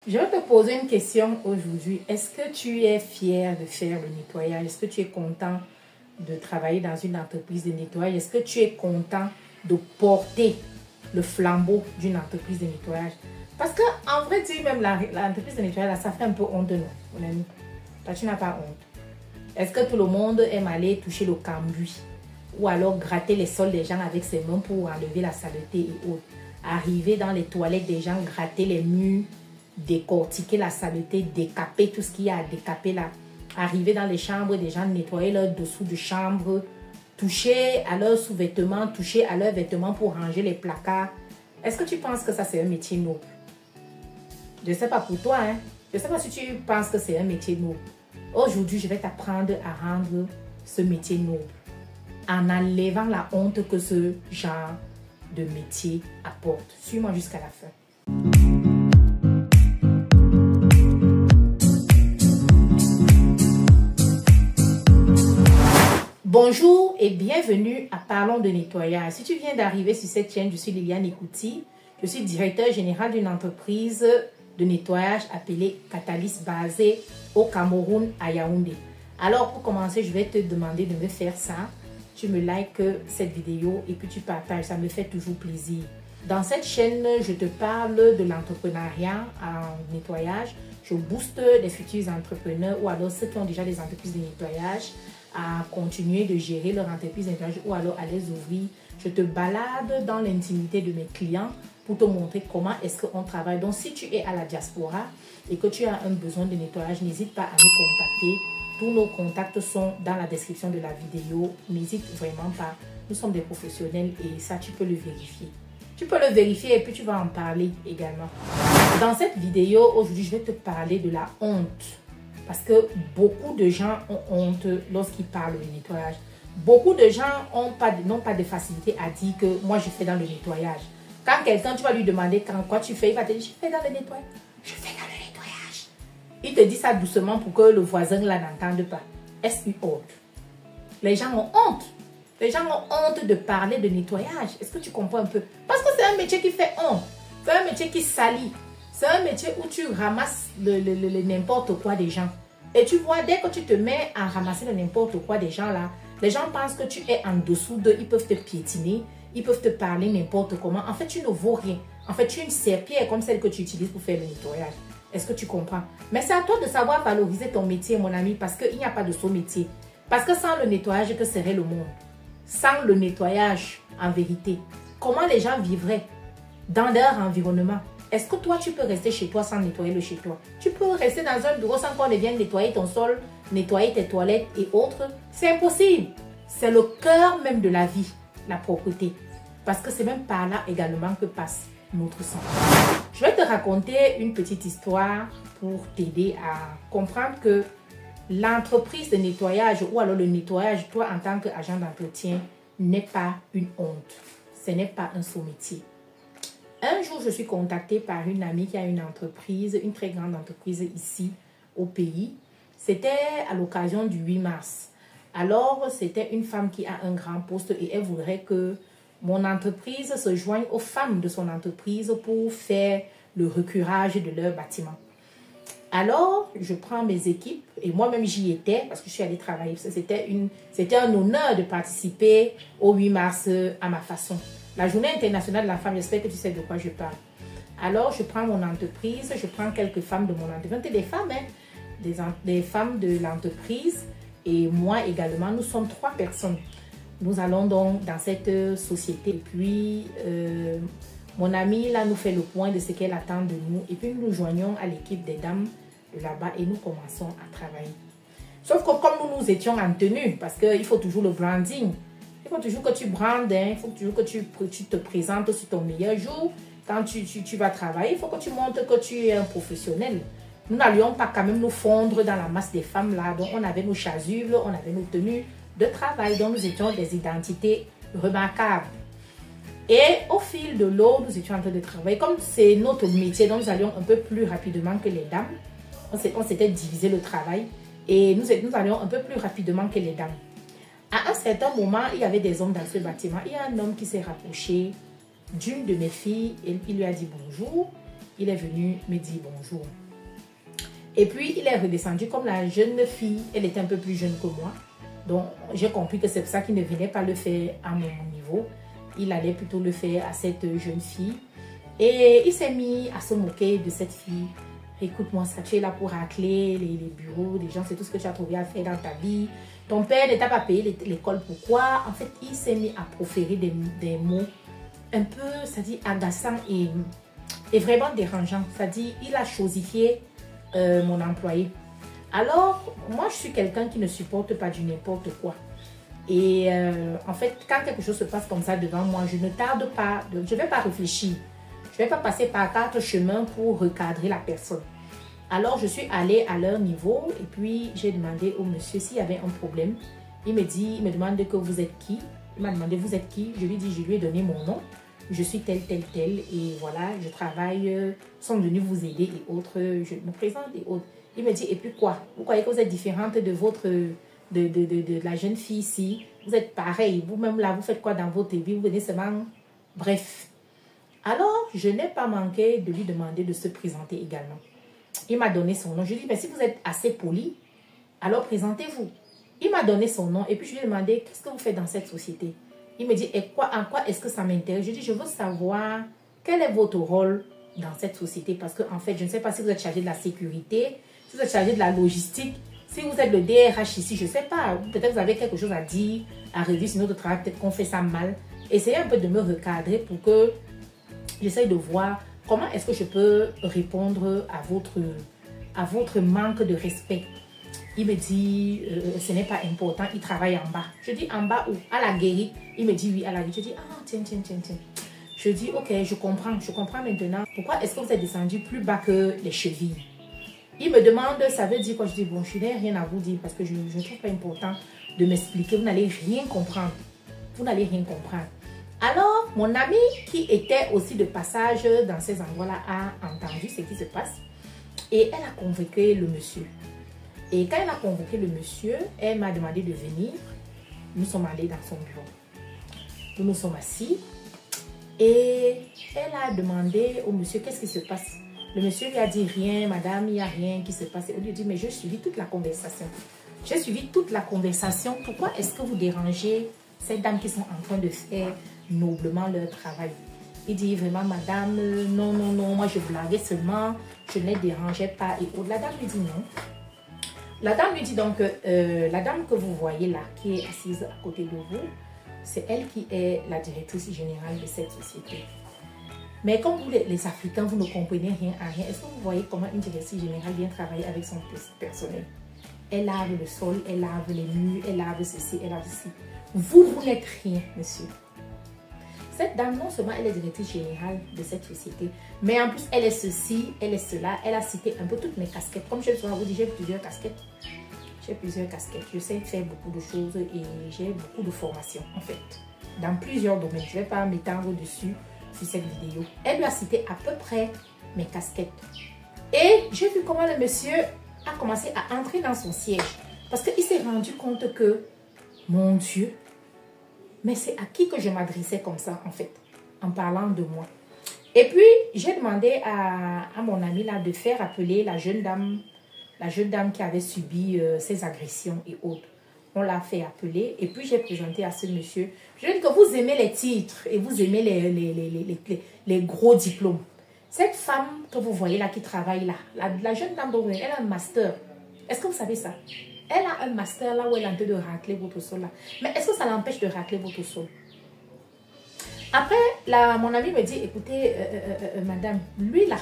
Je vais te poser une question aujourd'hui. Est-ce que tu es fier de faire le nettoyage? Est-ce que tu es content de travailler dans une entreprise de nettoyage? Est-ce que tu es content de porter le flambeau d'une entreprise de nettoyage? Parce qu'en vrai, tu sais, même l'entreprise de nettoyage, là, ça fait un peu honte de nous, mon ami. Toi, tu n'as pas honte. Est-ce que tout le monde aime aller toucher le cambouis? Ou alors gratter les sols des gens avec ses mains pour enlever la saleté et autres? Arriver dans les toilettes des gens, gratter les murs, décortiquer la saleté, décaper tout ce qu'il y a à décaper là. Arriver dans les chambres des gens, nettoyer leur dessous de chambre, toucher à leurs sous-vêtements, toucher à leurs vêtements pour ranger les placards. Est-ce que tu penses que ça c'est un métier noble? Je ne sais pas pour toi, hein. Je ne sais pas si tu penses que c'est un métier noble. Aujourd'hui, je vais t'apprendre à rendre ce métier noble en enlevant la honte que ce genre de métier apporte. Suis-moi jusqu'à la fin. Bonjour et bienvenue à Parlons de nettoyage. Si tu viens d'arriver sur cette chaîne, je suis Liliane Ekouti. Je suis directeur général d'une entreprise de nettoyage appelée Catalyst basée au Cameroun à Yaoundé. Alors pour commencer, je vais te demander de me faire ça. Tu me likes cette vidéo et puis tu partages, ça me fait toujours plaisir. Dans cette chaîne, je te parle de l'entrepreneuriat en nettoyage. Je booste les futurs entrepreneurs ou alors ceux qui ont déjà des entreprises de nettoyage à continuer de gérer leur entreprise de nettoyage ou alors à les ouvrir. Je te balade dans l'intimité de mes clients pour te montrer comment est-ce qu'on travaille. Donc, si tu es à la diaspora et que tu as un besoin de nettoyage, n'hésite pas à nous contacter. Tous nos contacts sont dans la description de la vidéo. N'hésite vraiment pas. Nous sommes des professionnels et ça, tu peux le vérifier. Tu peux le vérifier et puis tu vas en parler également. Dans cette vidéo, aujourd'hui, je vais te parler de la honte. Parce que beaucoup de gens ont honte lorsqu'ils parlent de nettoyage. Beaucoup de gens n'ont pas de facilité à dire que moi, je fais dans le nettoyage. Quand quelqu'un, tu vas lui demander quoi tu fais, il va te dire, je fais dans le nettoyage. Je fais dans le nettoyage. Il te dit ça doucement pour que le voisin là n'entende pas. Est-ce une honte? Les gens ont honte. Les gens ont honte de parler de nettoyage. Est-ce que tu comprends un peu? Parce que c'est un métier qui fait honte. C'est un métier qui salit. C'est un métier où tu ramasses le n'importe quoi des gens. Et tu vois, dès que tu te mets à ramasser le n'importe quoi des gens là, les gens pensent que tu es en dessous d'eux. Ils peuvent te piétiner. Ils peuvent te parler n'importe comment. En fait, tu ne vaux rien. En fait, tu es une serpillère comme celle que tu utilises pour faire le nettoyage. Est-ce que tu comprends? Mais c'est à toi de savoir valoriser ton métier, mon ami, parce qu'il n'y a pas de sot métier. Parce que sans le nettoyage, que serait le monde? Sans le nettoyage, en vérité, comment les gens vivraient dans leur environnement? Est-ce que toi, tu peux rester chez toi sans nettoyer le chez toi? Tu peux rester dans un bureau sans qu'on vienne nettoyer ton sol, nettoyer tes toilettes et autres? C'est impossible. C'est le cœur même de la vie, la propreté. Parce que c'est même par là également que passe notre sang. Je vais te raconter une petite histoire pour t'aider à comprendre que l'entreprise de nettoyage ou alors le nettoyage, toi en tant qu'agent d'entretien, n'est pas une honte. Ce n'est pas un sous-métier. Un jour, je suis contactée par une amie qui a une entreprise, une très grande entreprise ici au pays. C'était à l'occasion du 8 mars. Alors, c'était une femme qui a un grand poste et elle voudrait que mon entreprise se joigne aux femmes de son entreprise pour faire le recurage de leur bâtiment. Alors, je prends mes équipes et moi-même j'y étais parce que je suis allée travailler. C'était un honneur de participer au 8 mars à ma façon. La journée internationale de la femme, j'espère que tu sais de quoi je parle. Alors, je prends mon entreprise, je prends quelques femmes de mon entreprise, des femmes, hein, des femmes de l'entreprise et moi également. Nous sommes 3 personnes. Nous allons donc dans cette société. Et puis, mon amie là nous fait le point de ce qu'elle attend de nous. Et puis, nous nous joignons à l'équipe des dames de là-bas et nous commençons à travailler. Sauf que comme nous étions en tenue, parce qu'il faut toujours le branding. Il faut toujours que tu brandes, hein, il faut toujours que tu te présentes sur ton meilleur jour. Quand tu vas travailler, il faut que tu montres que tu es un professionnel. Nous n'allions pas quand même nous fondre dans la masse des femmes là. Donc, on avait nos chasubles, on avait nos tenues de travail. Donc, nous étions des identités remarquables. Et au fil de l'eau, nous étions en train de travailler. Comme c'est notre métier, donc nous allions un peu plus rapidement que les dames. On s'était divisé le travail et nous allions un peu plus rapidement que les dames. À un certain moment, il y avait des hommes dans ce bâtiment. Il y a un homme qui s'est rapproché d'une de mes filles et il lui a dit bonjour. il est venu me dire bonjour. Et puis, il est redescendu comme la jeune fille, elle était un peu plus jeune que moi. Donc, j'ai compris que c'est pour ça qu'il ne venait pas le faire à mon niveau. Il allait plutôt le faire à cette jeune fille. Et il s'est mis à se moquer de cette fille. Écoute-moi, ça, tu es là pour racler les bureaux des gens, c'est tout ce que tu as trouvé à faire dans ta vie. Ton père ne t'a pas payé l'école, pourquoi? En fait, il s'est mis à proférer des mots un peu, ça dit, agaçants et vraiment dérangeants. Ça dit, il a chosifié mon employé. Alors, moi, je suis quelqu'un qui ne supporte pas du n'importe quoi. Et en fait, quand quelque chose se passe comme ça devant moi, je ne tarde pas, je ne vais pas réfléchir. Je ne vais pas passer par 4 chemins pour recadrer la personne. Alors, je suis allée à leur niveau et puis j'ai demandé au monsieur s'il y avait un problème. Il me demande que vous êtes qui? Il m'a demandé vous êtes qui? Je lui ai dit, je lui ai donné mon nom. Je suis tel et voilà, je travaille, nous sommes venus vous aider et autres, je me présente et autres. Il me dit, et puis quoi? Vous croyez que vous êtes différente de la jeune fille ici? Vous êtes pareil, vous-même là, vous faites quoi dans votre vie? Vous venez seulement, bref. Alors, je n'ai pas manqué de lui demander de se présenter également. Il m'a donné son nom. Je lui ai dit, mais si vous êtes assez poli, alors présentez-vous. Il m'a donné son nom et puis je lui ai demandé, qu'est-ce que vous faites dans cette société? Il me dit, en quoi est-ce que ça m'intéresse? Je lui ai dit, je veux savoir quel est votre rôle dans cette société. Parce que, en fait, je ne sais pas si vous êtes chargé de la sécurité, si vous êtes chargé de la logistique, si vous êtes le DRH ici, je ne sais pas. Peut-être vous avez quelque chose à dire, à réduire sur notre travail, peut-être qu'on fait ça mal. Essayez un peu de me recadrer pour que j'essaye de voir comment est-ce que je peux répondre à votre manque de respect. Il me dit, ce n'est pas important, il travaille en bas. Je dis, en bas où? À la guérite. Il me dit, oui, à la guérite. Je dis, ah, tiens. Je dis, ok, je comprends maintenant. Pourquoi est-ce que vous êtes descendu plus bas que les chevilles? Il me demande, ça veut dire quoi? Je dis, bon, je n'ai rien à vous dire parce que je ne trouve pas important de m'expliquer. Vous n'allez rien comprendre. Vous n'allez rien comprendre. Alors, mon ami qui était aussi de passage dans ces endroits-là a entendu ce qui se passe et elle a convoqué le monsieur. Et quand elle a convoqué le monsieur, elle m'a demandé de venir. Nous sommes allés dans son bureau. Nous nous sommes assis et elle a demandé au monsieur qu'est-ce qui se passe. Le monsieur lui a dit rien, madame, il n'y a rien qui se passe. Elle lui a dit, mais j'ai suivi toute la conversation. J'ai suivi toute la conversation. Pourquoi est-ce que vous dérangez ces dames qui sont en train de faire noblement leur travail? Il dit vraiment, madame, non, moi je blaguais seulement, je ne les dérangeais pas. Et la dame lui dit non. La dame lui dit donc, la dame que vous voyez là, qui est assise à côté de vous, c'est elle qui est la directrice générale de cette société. Mais comme vous, les Africains, vous ne comprenez rien à rien, est-ce que vous voyez comment une directrice générale vient travailler avec son personnel? Elle lave le sol, elle lave les murs, elle lave ceci, elle lave ceci. Vous n'êtes rien, monsieur. Cette dame, non seulement elle est directrice générale de cette société, mais en plus, elle est ceci, elle est cela. Elle a cité un peu toutes mes casquettes. Comme je vous dis, j'ai plusieurs casquettes. Je sais faire beaucoup de choses et j'ai beaucoup de formations, en fait, dans plusieurs domaines. Je ne vais pas m'étendre dessus sur cette vidéo. Elle lui a cité à peu près mes casquettes. Et j'ai vu comment le monsieur a commencé à entrer dans son siège. Parce qu'il s'est rendu compte que, mon Dieu, mais c'est à qui que je m'adressais comme ça, en fait, en parlant de moi. Et puis, j'ai demandé à mon ami là de faire appeler la jeune dame qui avait subi ces agressions et autres. On l'a fait appeler et puis j'ai présenté à ce monsieur. Je lui ai dit que vous aimez les titres et vous aimez les gros diplômes. Cette femme que vous voyez là qui travaille là, la jeune dame, elle a un master. Est-ce que vous savez ça? Elle a un master là où elle est en train de racler votre sol là. Mais est-ce que ça l'empêche de racler votre sol? Après, mon ami me dit, écoutez, madame, lui là,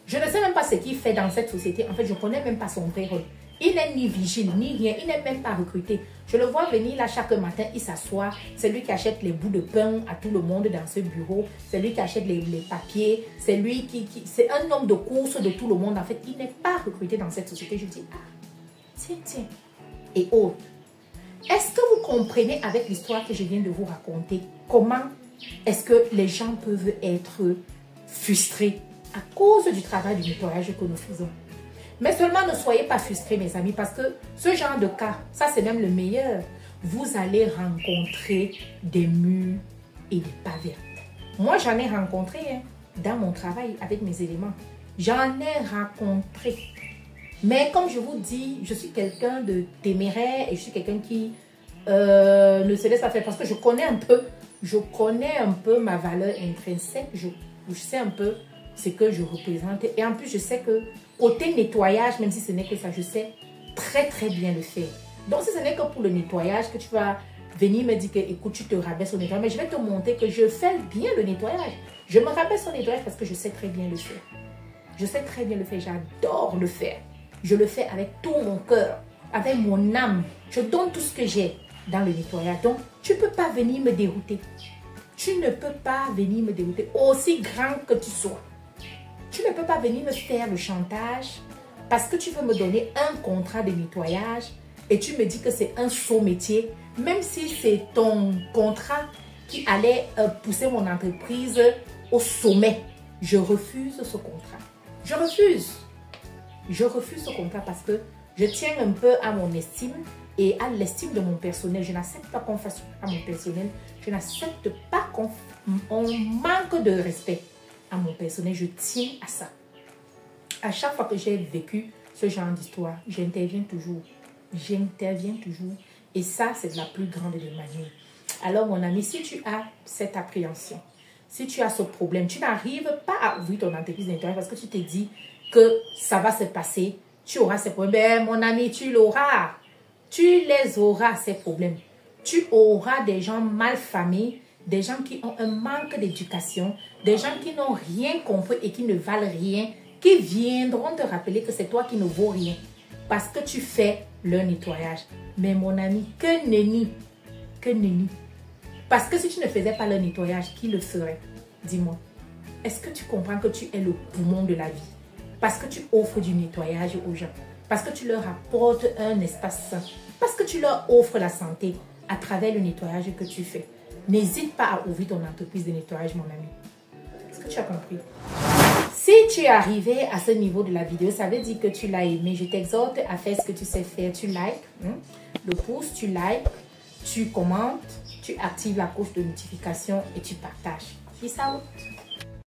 je ne sais même pas ce qu'il fait dans cette société. En fait, je ne connais même pas son vrai rôle. Il n'est ni vigile, ni rien. Il n'est même pas recruté. Je le vois venir là chaque matin, il s'assoit. C'est lui qui achète les bouts de pain à tout le monde dans ce bureau. C'est lui qui achète les papiers. C'est lui c'est un homme de course de tout le monde. En fait, il n'est pas recruté dans cette société. Je dis, ah, tiens. Et autres. Est-ce que vous comprenez avec l'histoire que je viens de vous raconter comment est-ce que les gens peuvent être frustrés à cause du travail du nettoyage que nous faisons? Mais seulement ne soyez pas frustrés, mes amis, parce que ce genre de cas, ça c'est même le meilleur. Vous allez rencontrer des murs et des pas vertes. Moi, j'en ai rencontré dans mon travail avec mes éléments. J'en ai rencontré. Mais comme je vous dis, je suis quelqu'un de téméraire et je suis quelqu'un qui ne se laisse pas faire parce que je connais un peu ma valeur intrinsèque. Je sais un peu ce que je représente. Et en plus, je sais que côté nettoyage, même si ce n'est que ça, je sais très très bien le faire. Donc, si ce n'est que pour le nettoyage que tu vas venir me dire que, écoute, tu te rabaisses au nettoyage, mais je vais te montrer que je fais bien le nettoyage. Je me rabaisse au nettoyage parce que je sais très bien le faire. Je sais très bien le faire, j'adore le faire. Je le fais avec tout mon cœur, avec mon âme. Je donne tout ce que j'ai dans le nettoyage. Donc, tu ne peux pas venir me dérouter. Tu ne peux pas venir me dérouter, aussi grand que tu sois. Tu ne peux pas venir me faire le chantage parce que tu veux me donner un contrat de nettoyage et tu me dis que c'est un saut métier, même si c'est ton contrat qui allait pousser mon entreprise au sommet. Je refuse ce contrat. Je refuse. Je refuse ce contrat parce que je tiens un peu à mon estime et à l'estime de mon personnel. Je n'accepte pas qu'on fasse à mon personnel. Je n'accepte pas qu'on manque de respect à mon personnel. Je tiens à ça. À chaque fois que j'ai vécu ce genre d'histoire, j'interviens toujours. J'interviens toujours. Et ça, c'est de la plus grande des manières. Alors, mon ami, si tu as cette appréhension, si tu as ce problème, tu n'arrives pas à ouvrir ton entreprise d'intérieur parce que tu te dis que ça va se passer, tu auras ces problèmes. Ben, mon ami, tu l'auras. Tu les auras, ces problèmes. Tu auras des gens mal famés, des gens qui ont un manque d'éducation, des gens qui n'ont rien compris et qui ne valent rien, qui viendront te rappeler que c'est toi qui ne vaux rien parce que tu fais leur nettoyage. Mais mon ami, que nenni, que nenni. Parce que si tu ne faisais pas leur nettoyage, qui le ferait? Dis-moi. Est-ce que tu comprends que tu es le poumon de la vie? Parce que tu offres du nettoyage aux gens. Parce que tu leur apportes un espace sain. Parce que tu leur offres la santé à travers le nettoyage que tu fais. N'hésite pas à ouvrir ton entreprise de nettoyage, mon ami. Est-ce que tu as compris? Si tu es arrivé à ce niveau de la vidéo, ça veut dire que tu l'as aimé. Je t'exhorte à faire ce que tu sais faire. Tu likes le pouce, tu likes, tu commentes, tu actives la cloche de notification et tu partages. Peace out.